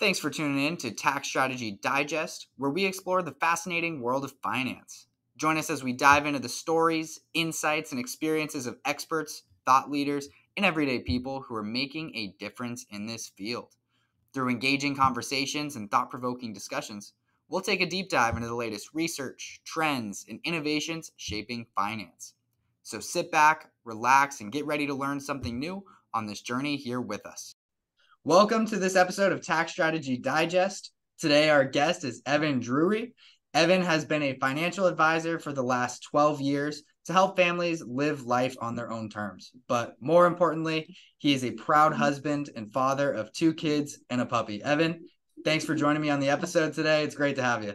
Thanks for tuning in to Tax Strategy Digest, where we explore the fascinating world of finance. Join us as we dive into the stories, insights, and experiences of experts, thought leaders, and everyday people who are making a difference in this field. Through engaging conversations and thought-provoking discussions, we'll take a deep dive into the latest research, trends, and innovations shaping finance. So sit back, relax, and get ready to learn something new on this journey here with us. Welcome to this episode of Tax Strategy Digest. Today, our guest is Evan Drury. Evan has been a financial advisor for the last 12 years to help families live life on their own terms. But more importantly, he is a proud husband and father of 2 kids and a puppy. Evan, thanks for joining me on the episode today. It's great to have you.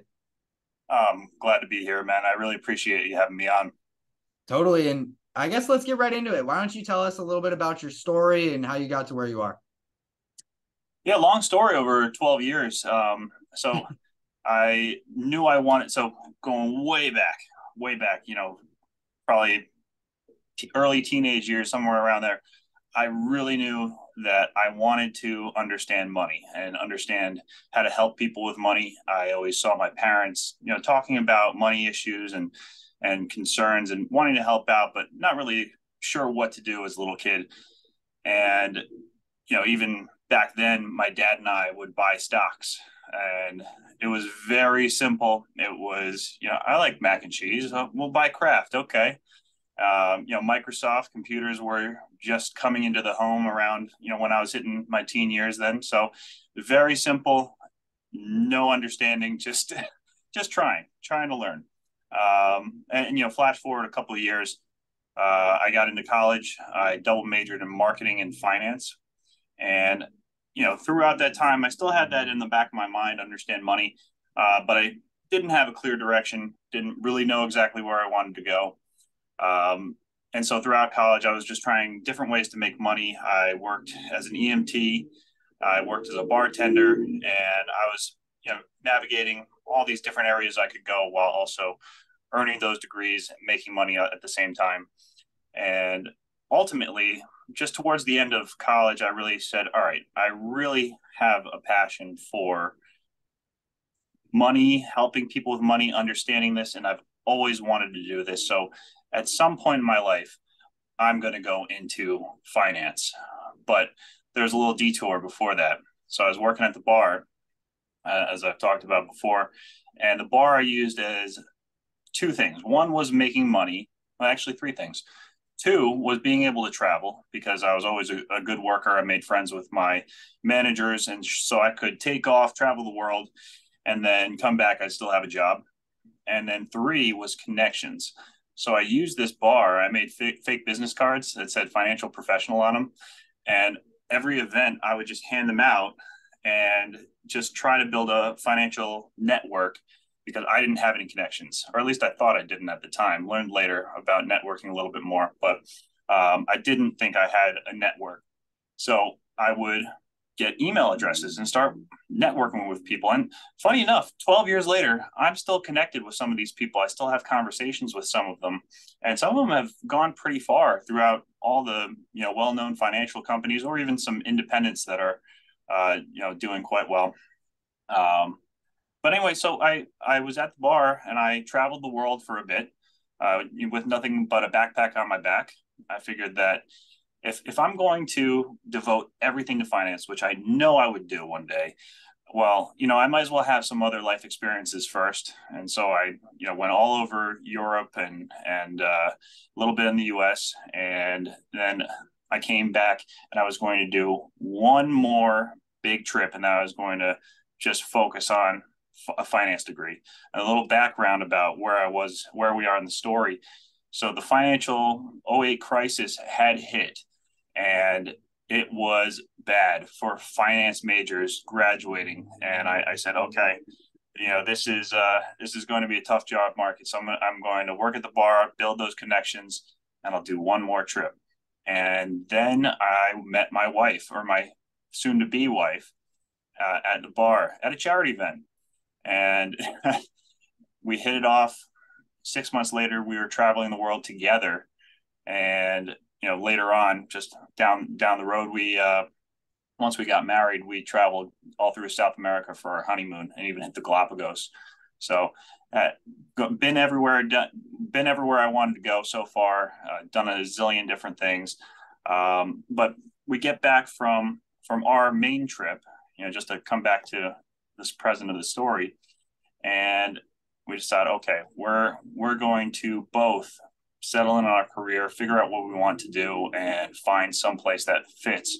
Glad to be here, man. I really appreciate you having me on. Totally. And I guess let's get right into it. Why don't you tell us a little bit about your story and how you got to where you are? Yeah, long story over 12 years. So I knew I wanted, so going way back, probably early teenage years, somewhere around there, I really knew that I wanted to understand money and understand how to help people with money. I always saw my parents, talking about money issues and concerns and wanting to help out, but not really sure what to do as a little kid. And, even back then, my dad and I would buy stocks, and it was very simple. It was, I like mac and cheese. We'll buy Kraft. Okay. Microsoft computers were just coming into the home around, when I was hitting my teen years then. So very simple, no understanding, just trying to learn. Flash forward a couple of years, I got into college. I double majored in marketing and finance. And, throughout that time, I still had that in the back of my mind, understand money, but I didn't have a clear direction, didn't really know exactly where I wanted to go. And so throughout college, I was just trying different ways to make money. I worked as an EMT. I worked as a bartender, and I was, navigating all these different areas I could go while also earning those degrees and making money at the same time. And ultimately, just towards the end of college, I really said, all right, I really have a passion for money, helping people with money, understanding this, and I've always wanted to do this. So at some point in my life, I'm going to go into finance. But there's a little detour before that. So I was working at the bar, as I've talked about before, and the bar I used as 2 things. One was making money. Well, actually 3 things. 2 was being able to travel, because I was always a good worker. I made friends with my managers, and so I could take off, travel the world, and then come back. I'd still have a job. And then 3 was connections. So I used this bar. I made fake business cards that said financial professional on them. And every event, I would just hand them out and just try to build a financial network, because I didn't have any connections, or at least I thought I didn't at the time. Learned later about networking a little bit more, but I didn't think I had a network. So I would get email addresses and start networking with people. And funny enough, 12 years later, I'm still connected with some of these people. I still have conversations with some of them. And some of them have gone pretty far throughout all the, well-known financial companies, or even some independents that are, doing quite well. But anyway, so I was at the bar, and I traveled the world for a bit with nothing but a backpack on my back. I figured that if I'm going to devote everything to finance, which I know I would do one day, well, I might as well have some other life experiences first. And so I, went all over Europe and a little bit in the US. And then I came back, and I was going to do one more big trip, and I was going to just focus on a finance degree. And a little background about where I was, where we are in the story. So the financial '08 crisis had hit, and it was bad for finance majors graduating. And I said, okay, this is going to be a tough job market. So I'm going to work at the bar, build those connections, and I'll do one more trip. And then I met my wife, or my soon to be wife, at the bar at a charity event. And we hit it off. 6 months later, we were traveling the world together. And, later on, just down the road, we once we got married, we traveled all through South America for our honeymoon and even hit the Galapagos. So, uh, been everywhere, been everywhere I wanted to go so far. Done a zillion different things, but we get back from our main trip, just to come back to this present of the story, and we decided, okay, we're going to both settle in on our career, figure out what we want to do, and find some place that fits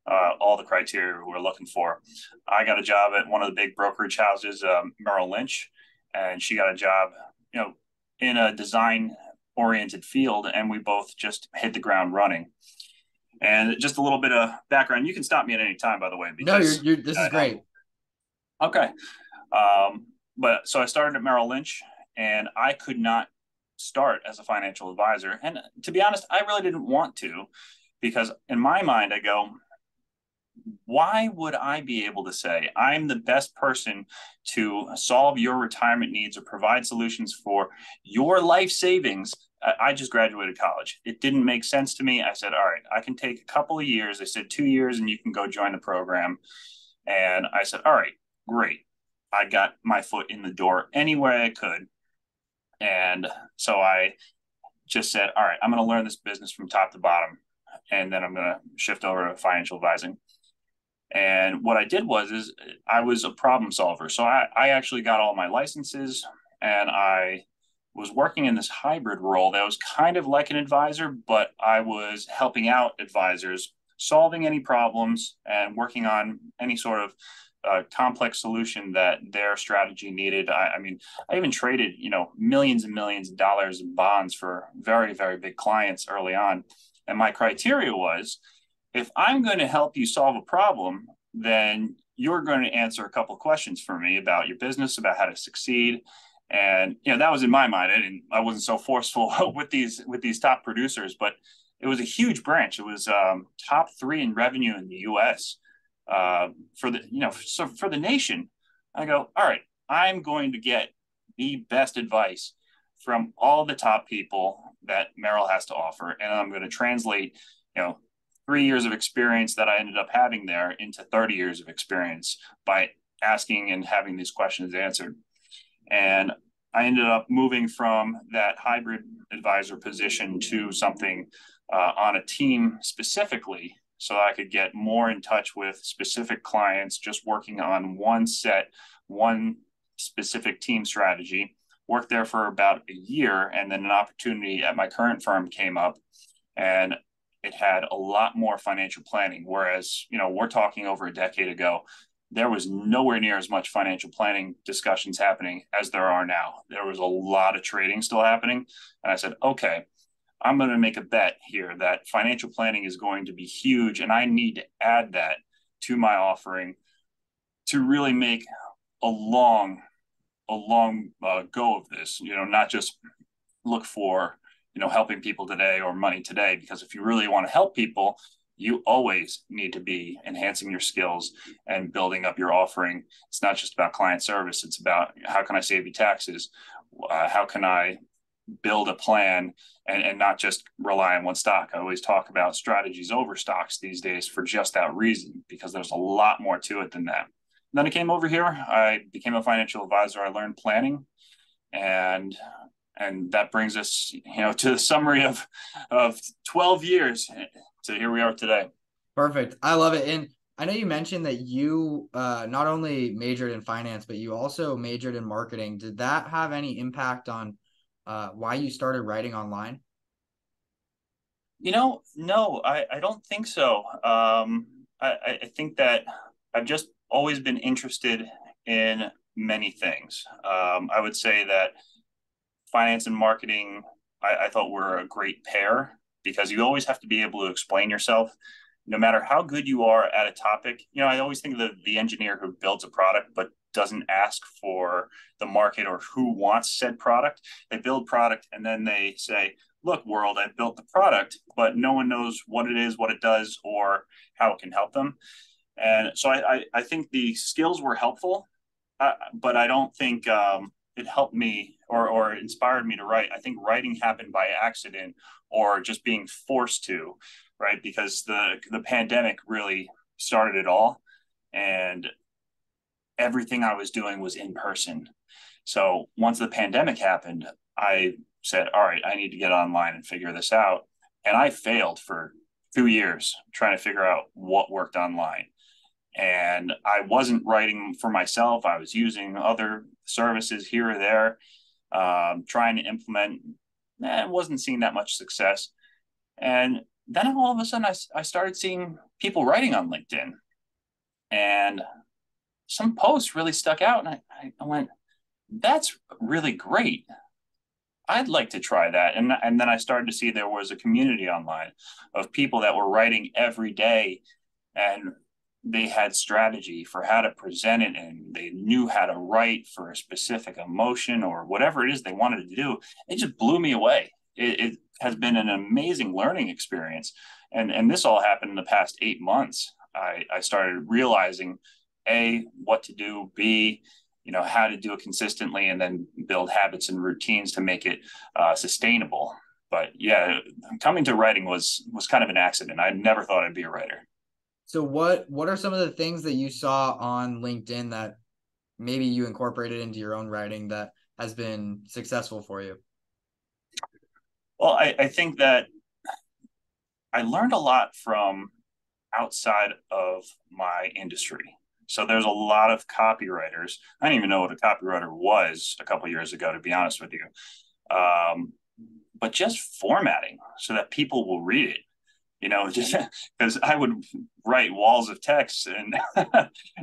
all the criteria we're looking for. I got a job at one of the big brokerage houses, Merrill Lynch, and she got a job, in a design oriented field, and we both just hit the ground running. And just a little bit of background. You can stop me at any time, by the way, No, because this is great. Okay. But so I started at Merrill Lynch, and I could not start as a financial advisor. And to be honest, I really didn't want to, because in my mind, I go, why would I be able to say I'm the best person to solve your retirement needs or provide solutions for your life savings? I just graduated college. It didn't make sense to me. I said, all right, I can take a couple of years. They said 2 years and you can go join the program. And I said, all right, great. I got my foot in the door any way I could. And so I just said, all right, I'm going to learn this business from top to bottom. And then I'm going to shift over to financial advising. And what I did is I was a problem solver. So I actually got all my licenses, and I was working in this hybrid role that was kind of like an advisor, but I was helping out advisors, solving any problems and working on any sort of complex solution that their strategy needed. I mean, I even traded, millions and millions of dollars in bonds for very, very big clients early on. And my criteria was, if I'm going to help you solve a problem, then you're going to answer a couple of questions for me about your business, about how to succeed. And that was in my mind. I wasn't so forceful with these top producers, but it was a huge branch. It was top 3 in revenue in the U.S. For the nation. I go, all right, I'm going to get the best advice from all the top people that Merrill has to offer, and I'm going to translate, 3 years of experience that I ended up having there into 30 years of experience by asking and having these questions answered. And I ended up moving from that hybrid advisor position to something on a team specifically, so I could get more in touch with specific clients, just working on one specific team strategy. Worked there for about a year, and then an opportunity at my current firm came up, and it had a lot more financial planning. Whereas, we're talking over a decade ago, there was nowhere near as much financial planning discussions happening as there are now. There was a lot of trading still happening. And I said, okay, I'm going to make a bet here that financial planning is going to be huge, and I need to add that to my offering to really make a long go of this, not just look for, helping people today or money today, because if you really want to help people, you always need to be enhancing your skills and building up your offering. It's not just about client service. It's about, how can I save you taxes? How can I build a plan and not just rely on one stock? I always talk about strategies over stocks these days for just that reason, because there's a lot more to it than that. Then I came over here. I became a financial advisor. I learned planning, and that brings us, to the summary of 12 years. So here we are today. Perfect. I love it. And I know you mentioned that you not only majored in finance, but you also majored in marketing. Did that have any impact on why you started writing online? No, I don't think so. I think that I've just always been interested in many things. I would say that finance and marketing, I thought were a great pair, because you always have to be able to explain yourself, no matter how good you are at a topic. I always think of the engineer who builds a product but doesn't ask for the market or who wants said product. They build product and then they say, look, world, I've built the product, but no one knows what it is, what it does, or how it can help them. And so I think the skills were helpful, but I don't think it helped me or inspired me to write. I think writing happened by accident or just being forced to, right? Because the pandemic really started it all. And everything I was doing was in person. So once the pandemic happened, I said, all right, I need to get online and figure this out. And I failed for 2 years trying to figure out what worked online. And I wasn't writing for myself. I was using other services here or there, trying to implement. It wasn't seeing that much success. And then all of a sudden, I started seeing people writing on LinkedIn. And some posts really stuck out. And I went, that's really great. I'd like to try that. And then I started to see there was a community online of people that were writing every day, and they had strategy for how to present it, and they knew how to write for a specific emotion or whatever it is they wanted to do. It just blew me away. It has been an amazing learning experience. And this all happened in the past 8 months. I started realizing A, what to do, B, how to do it consistently, and then build habits and routines to make it sustainable. But yeah, coming to writing was kind of an accident. I never thought I'd be a writer. So what are some of the things that you saw on LinkedIn that maybe you incorporated into your own writing that has been successful for you? Well, I think that I learned a lot from outside of my industry. So there's a lot of copywriters. I didn't even know what a copywriter was a couple of years ago, to be honest with you. But just formatting so that people will read it, just because I would write walls of text, and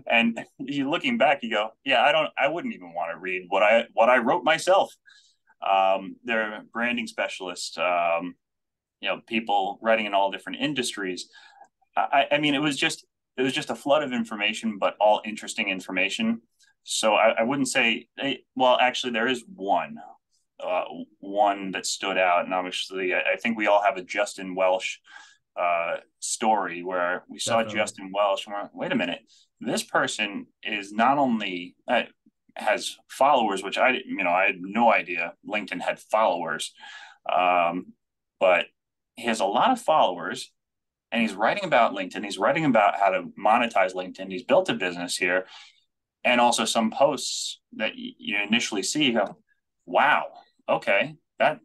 and you looking back, you go, yeah, I wouldn't even want to read what I wrote myself. They're branding specialists, people writing in all different industries. I mean, it was just a flood of information, but all interesting information. So I wouldn't say, well, actually, there is one that stood out, and obviously, I think we all have a Justin Welsh story where we saw Definitely. Justin Welsh and we're like, wait a minute, this person is not only has followers, which I had no idea LinkedIn had followers, but he has a lot of followers, and he's writing about LinkedIn. He's writing about how to monetize LinkedIn. He's built a business here, and also some posts that you initially see, you go, wow, okay, that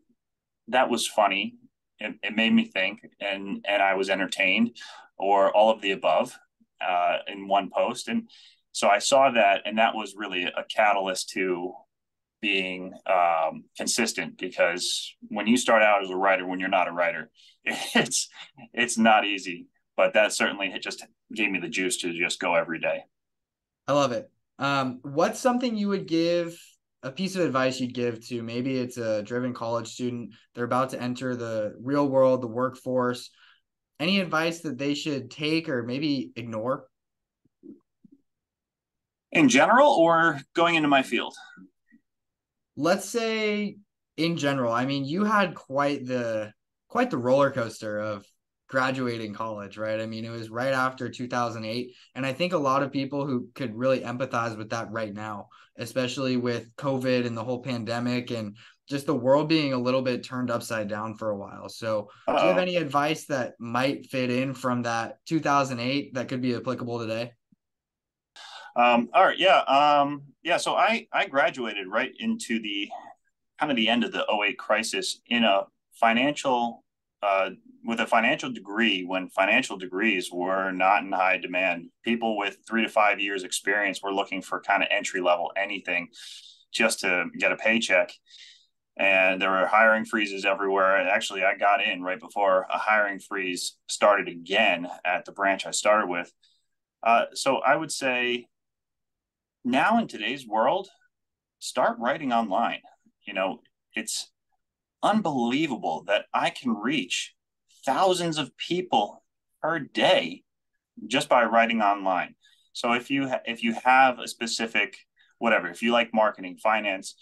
was funny. It made me think, and I was entertained, or all of the above, in one post. And so I saw that, and that was really a catalyst to being consistent, because when you start out as a writer, when you're not a writer, it's not easy. But that certainly just gave me the juice to just go every day. I love it. What's something you would give, a piece of advice you'd give to, maybe it's a driven college student, they're about to enter the real world, the workforce. Any advice that they should take or maybe ignore? In general, or going into my field? Let's say in general. I mean, you had quite the roller coaster of graduating college, right? I mean, it was right after 2008, and I think a lot of people who could really empathize with that right now, especially with COVID and the whole pandemic and just the world being a little bit turned upside down for a while. So, do you have Uh-oh. any advice that might fit in from that 2008 that could be applicable today? All right, yeah, yeah. So I graduated right into the kind of the end of the '08 crisis in a financial uh, with a financial degree, when financial degrees were not in high demand. People with 3 to 5 years experience were looking for kind of entry level anything just to get a paycheck. And there were hiring freezes everywhere. And actually, I got in right before a hiring freeze started again at the branch I started with. So I would say now in today's world, start writing online. You know, it's unbelievable that I can reach thousands of people per day just by writing online. So if you have a specific whatever, if you like marketing, finance,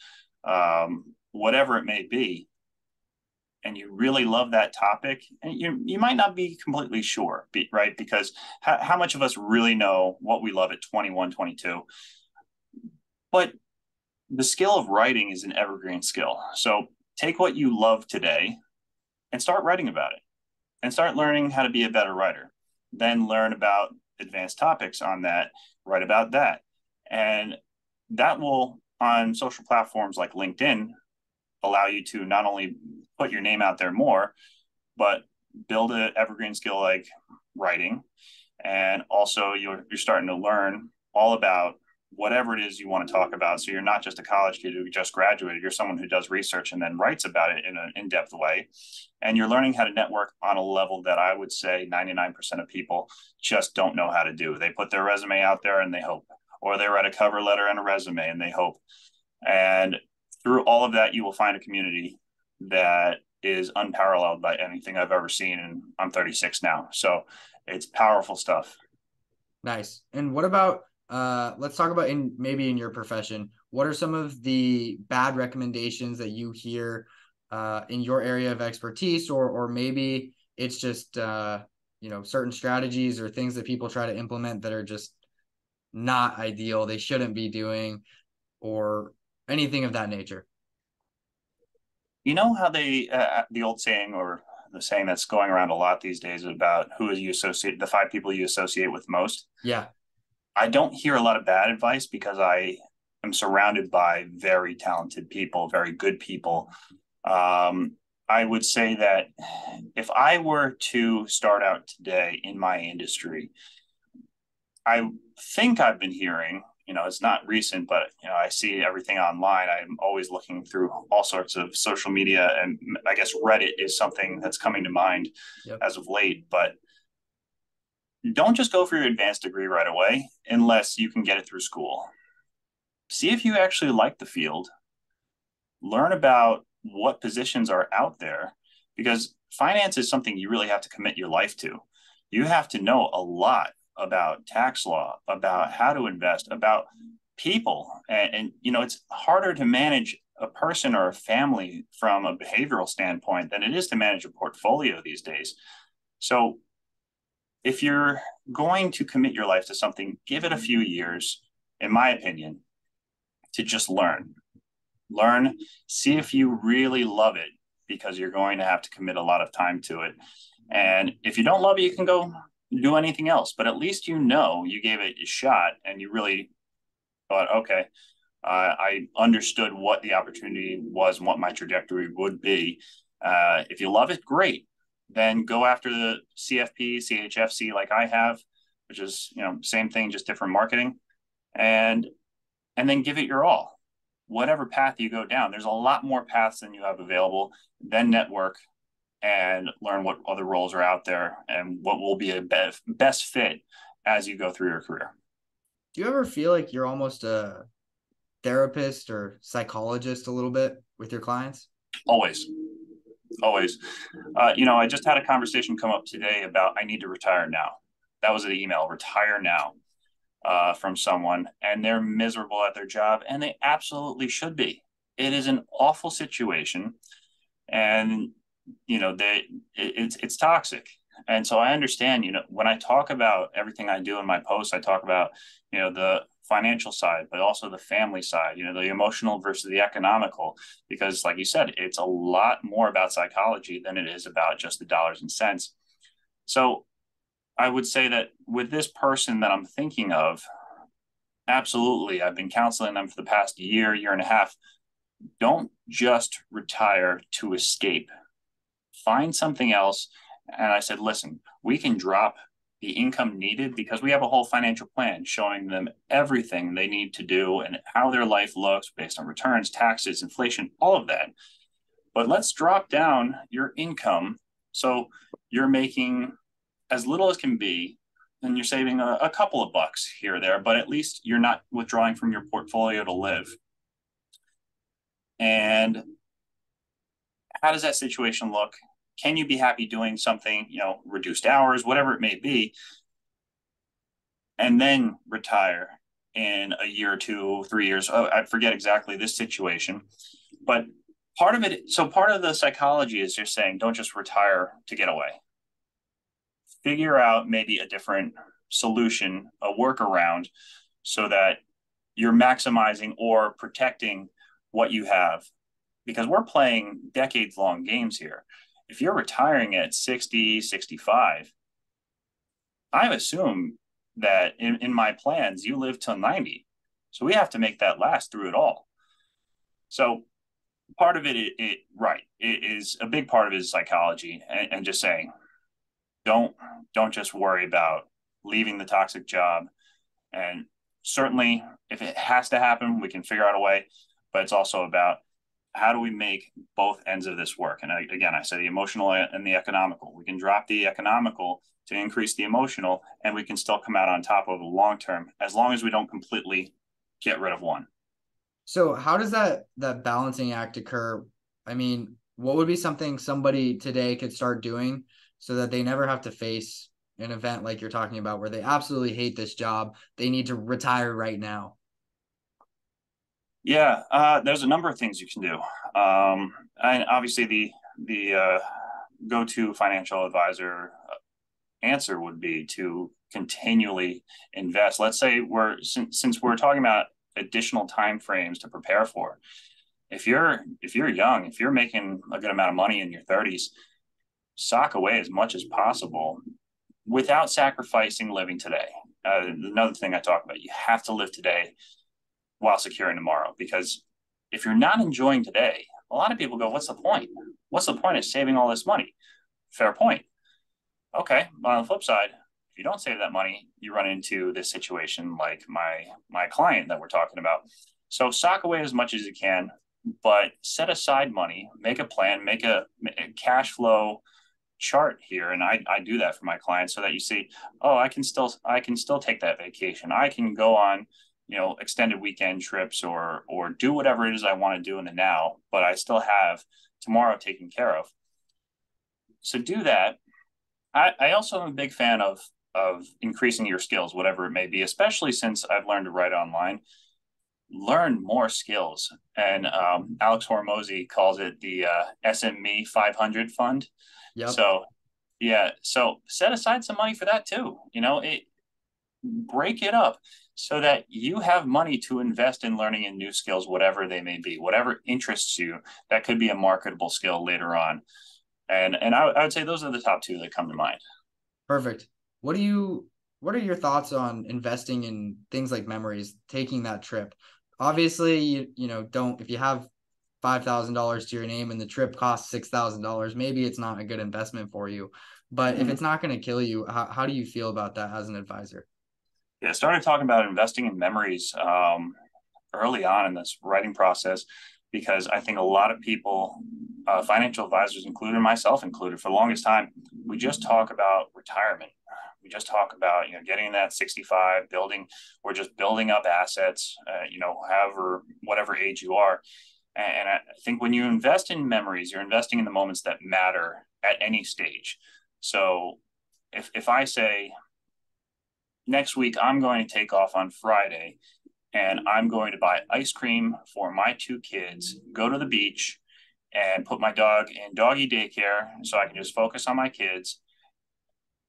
whatever it may be, and you really love that topic, and you might not be completely sure, right? Because how much of us really know what we love at 21, 22? But the skill of writing is an evergreen skill. So take what you love today and start writing about it, and start learning how to be a better writer. Then learn about advanced topics on that, write about that. And that will, on social platforms like LinkedIn, allow you to not only put your name out there more, but build an evergreen skill like writing. And also you're starting to learn all about whatever it is you want to talk about. So you're not just a college kid who just graduated, you're someone who does research and then writes about it in an in-depth way. And you're learning how to network on a level that I would say 99% of people just don't know how to do. They put their resume out there and they hope, or they write a cover letter and a resume and they hope. And through all of that, you will find a community that is unparalleled by anything I've ever seen. And I'm 36 now. So it's powerful stuff. Nice. And what about, let's talk about maybe in your profession, what are some of the bad recommendations that you hear in your area of expertise, or maybe it's just, certain strategies or things that people try to implement that are just not ideal, they shouldn't be doing, or anything of that nature? You know how the old saying, or the saying that's going around a lot these days about who is you associate, the 5 people you associate with most. Yeah. I don't hear a lot of bad advice because I am surrounded by very talented people, very good people. I would say that if I were to start out today in my industry, I think I've been hearing, it's not recent, but, I see everything online. I'm always looking through all sorts of social media, and I guess Reddit is something that's coming to mind as of late. But don't just go for your advanced degree right away unless you can get it through school. See if you actually like the field. Learn about what positions are out there, because finance is something you really have to commit your life to. You have to know a lot about tax law, about how to invest, about people. And it's harder to manage a person or a family from a behavioral standpoint than it is to manage a portfolio these days. So if you're going to commit your life to something, give it a few years, in my opinion, to just learn. Learn, see if you really love it, because you're going to have to commit a lot of time to it. And if you don't love it, you can go do anything else. But at least you gave it a shot and you really thought, okay, I understood what the opportunity was and what my trajectory would be. If you love it, great. Then go after the CFP, CHFC like I have, which is, same thing, just different marketing. And then give it your all. Whatever path you go down, there's a lot more paths than you have available. Then network and learn what other roles are out there and what will be a best fit as you go through your career. Do you ever feel like you're almost a therapist or psychologist a little bit with your clients? Always. I just had a conversation come up today about I need to retire now. That was an email, retire now, from someone, and they're miserable at their job, and they absolutely should be. It is an awful situation, and it's toxic. And so I understand, when I talk about everything I do in my posts, I talk about, the financial side, but also the family side, the emotional versus the economical, because like you said, it's a lot more about psychology than it is about just the dollars and cents. So I would say that with this person that I'm thinking of, absolutely, I've been counseling them for the past year and a half. Don't just retire to escape. Find something else. And I said, listen, we can drop the income needed because we have a whole financial plan showing them everything they need to do and how their life looks based on returns, taxes, inflation, all of that. But let's drop down your income so you're making as little as can be, and you're saving a couple of bucks here or there, but at least you're not withdrawing from your portfolio to live. And how does that situation look? Can you be happy doing something, reduced hours, whatever it may be, and then retire in a year or 2, 3 years? Oh, I forget exactly this situation, but part of the psychology is just saying, don't just retire to get away. Figure out maybe a different solution, a workaround, so that you're maximizing or protecting what you have, because we're playing decades long games here. If you're retiring at 60, 65, I assume that in my plans, you live till 90. So we have to make that last through it all. So part of it right, it is a big part of it is psychology and just saying, don't don't just worry about leaving the toxic job. And certainly if it has to happen, we can figure out a way, but it's also about how do we make both ends of this work? And again, I said the emotional and the economical. We can drop the economical to increase the emotional, and we can still come out on top of the long term as long as we don't completely get rid of one. So how does that balancing act occur? I mean, what would be something somebody today could start doing so that they never have to face an event like you're talking about where they absolutely hate this job, they need to retire right now? Yeah, there's a number of things you can do, and obviously the go-to financial advisor answer would be to continually invest. Let's say since we're talking about additional time frames to prepare for. If you're young, if you're making a good amount of money in your 30s, sock away as much as possible without sacrificing living today. Another thing I talk about, you have to live today while securing tomorrow, because if you're not enjoying today, a lot of people go, what's the point? What's the point of saving all this money? Fair point. Okay, but on the flip side, if you don't save that money, you run into this situation like my client that we're talking about. So sock away as much as you can, but set aside money, make a plan, make a cash flow chart here. And I do that for my clients so that you see, oh, I can still take that vacation. I can go on, extended weekend trips or do whatever it is I want to do in the now, but I still have tomorrow taken care of. So do that. I also am a big fan of increasing your skills, whatever it may be, especially since I've learned to write online. Learn more skills. And Alex Hormozy calls it the SME 500 fund. Yep. So, yeah, so set aside some money for that too. Break it up so that you have money to invest in learning in new skills, whatever they may be, whatever interests you. That could be a marketable skill later on. And I would say those are the top two that come to mind. Perfect. What are your thoughts on investing in things like memories, taking that trip? Obviously, don't if you have $5,000 to your name and the trip costs $6,000, maybe it's not a good investment for you. But if Mm-hmm. it's not going to kill you, how do you feel about that as an advisor? Yeah, started talking about investing in memories early on in this writing process because I think a lot of people, financial advisors included, myself included, for the longest time, we just talk about retirement. We just talk about getting that 65, building, or just building up assets. However, whatever age you are. And I think when you invest in memories, you're investing in the moments that matter at any stage. So if I say next week I'm going to take off on Friday and I'm going to buy ice cream for my two kids, go to the beach, and put my dog in doggy daycare so I can just focus on my kids.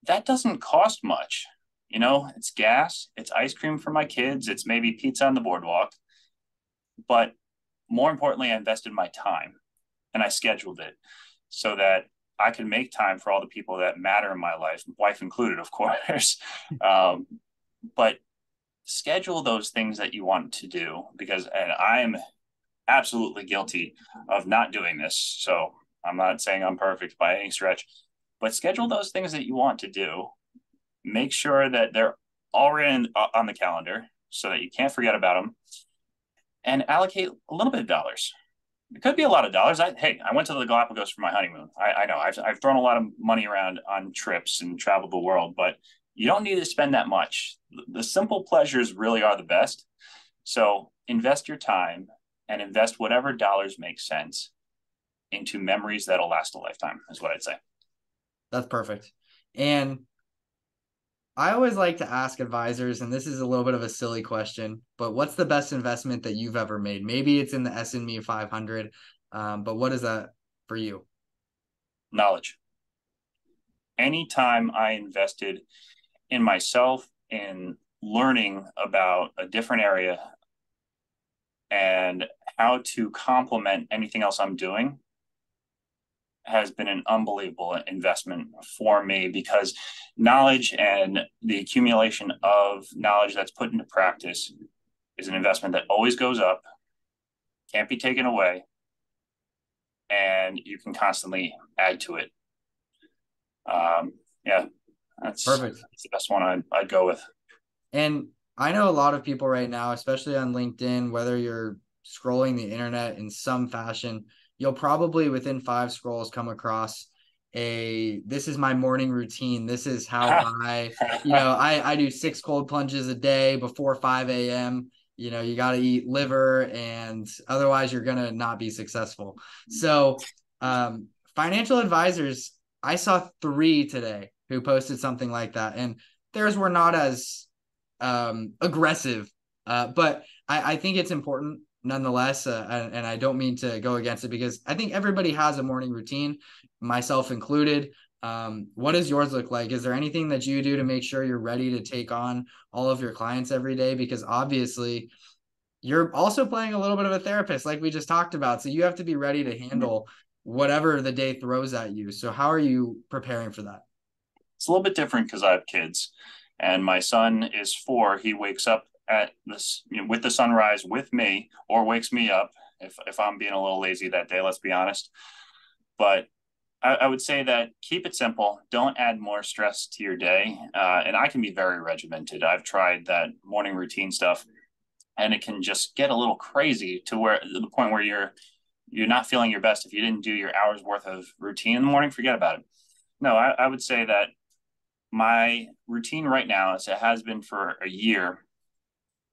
That doesn't cost much. It's gas, it's ice cream for my kids, it's maybe pizza on the boardwalk. But more importantly, I invested my time and I scheduled it so that I can make time for all the people that matter in my life, wife included, of course. But schedule those things that you want to do and I'm absolutely guilty of not doing this. So I'm not saying I'm perfect by any stretch, but schedule those things that you want to do. Make sure that they're already on the calendar so that you can't forget about them and allocate a little bit of dollars. It could be a lot of dollars. I went to the Galapagos for my honeymoon. I know I've thrown a lot of money around on trips and traveled the world, but you don't need to spend that much. The simple pleasures really are the best. So invest your time and invest whatever dollars make sense into memories that'll last a lifetime, is what I'd say. That's perfect. And I always like to ask advisors, and this is a little bit of a silly question, but what's the best investment that you've ever made? Maybe it's in the S&P 500, but what is that for you? Knowledge. Anytime I invested in myself, in learning about a different area and how to complement anything else I'm doing, has been an unbelievable investment for me because knowledge and the accumulation of knowledge that's put into practice is an investment that always goes up, can't be taken away, and you can constantly add to it. Yeah, Perfect. that's the best one I'd go with. And I know a lot of people right now, especially on LinkedIn, whether you're scrolling the internet in some fashion, you'll probably within 5 scrolls come across this is my morning routine. This is how I do 6 cold plunges a day before 5 a.m. You got to eat liver and otherwise you're going to not be successful. So, financial advisors, I saw 3 today who posted something like that, and theirs were not as aggressive. But I think it's important nonetheless. And I don't mean to go against it because I think everybody has a morning routine, myself included. What does yours look like? Is there anything that you do to make sure you're ready to take on all of your clients every day? Because obviously you're also playing a little bit of a therapist, like we just talked about. So you have to be ready to handle whatever the day throws at you. So how are you preparing for that? It's a little bit different because I have kids, and my son is 4. He wakes up at this with the sunrise with me, or wakes me up if I'm being a little lazy that day. Let's be honest. But I would say that keep it simple. Don't add more stress to your day. And I can be very regimented. I've tried that morning routine stuff, and it can just get a little crazy to the point where you're not feeling your best if you didn't do your hours worth of routine in the morning. Forget about it. No, I would say that my routine right now, as it has been for a year,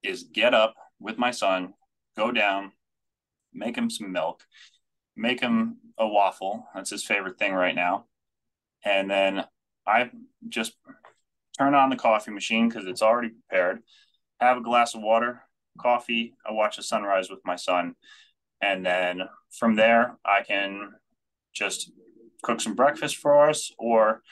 is get up with my son, go down, make him some milk, make him a waffle. That's his favorite thing right now. And then I just turn on the coffee machine because it's already prepared, have a glass of water, coffee. I watch the sunrise with my son. And then from there, I can just cook some breakfast for us, or,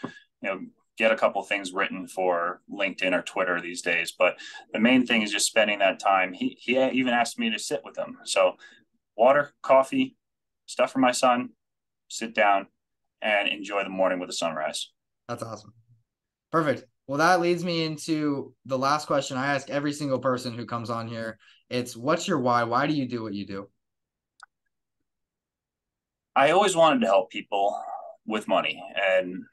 get a couple things written for LinkedIn or Twitter these days. But the main thing is just spending that time. He even asked me to sit with him. So water, coffee, stuff for my son, sit down and enjoy the morning with the sunrise. That's awesome. Perfect. Well, that leads me into the last question I ask every single person who comes on here. It's what's your why? Why do you do what you do? I always wanted to help people with money. And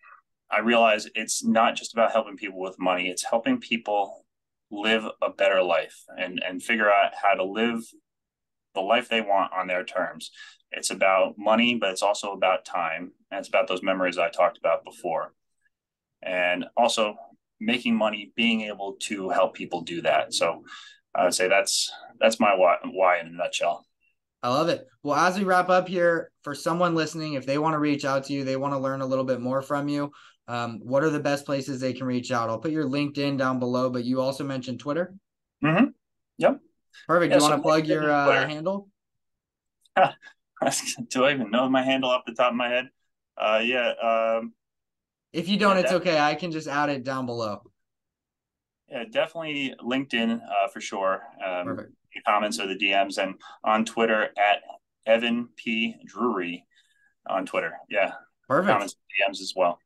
I realize it's not just about helping people with money, it's helping people live a better life and figure out how to live the life they want on their terms. It's about money, but it's also about time. And it's about those memories I talked about before. And also making money, being able to help people do that. So I would say that's my why in a nutshell. I love it. Well, as we wrap up here, for someone listening, if they want to reach out to you, they want to learn a little bit more from you, what are the best places they can reach out? I'll put your LinkedIn down below, but you also mentioned Twitter. Mm-hmm. Yep. Perfect. Yeah, You so want to plug your handle? Do I even know my handle off the top of my head? Yeah. If you don't, Yeah, it's okay. I can just add it down below. yeah, definitely LinkedIn for sure. Perfect. The comments or the DMs, and on Twitter at Evan P. Drury on Twitter. Yeah, Perfect. comments and DMs as well.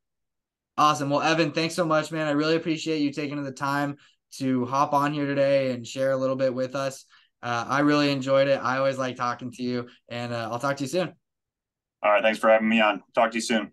Awesome. Well, Evan, thanks so much, man. I really appreciate you taking the time to hop on here today and share a little bit with us. I really enjoyed it. I always like talking to you, and I'll talk to you soon. All right, thanks for having me on. Talk to you soon.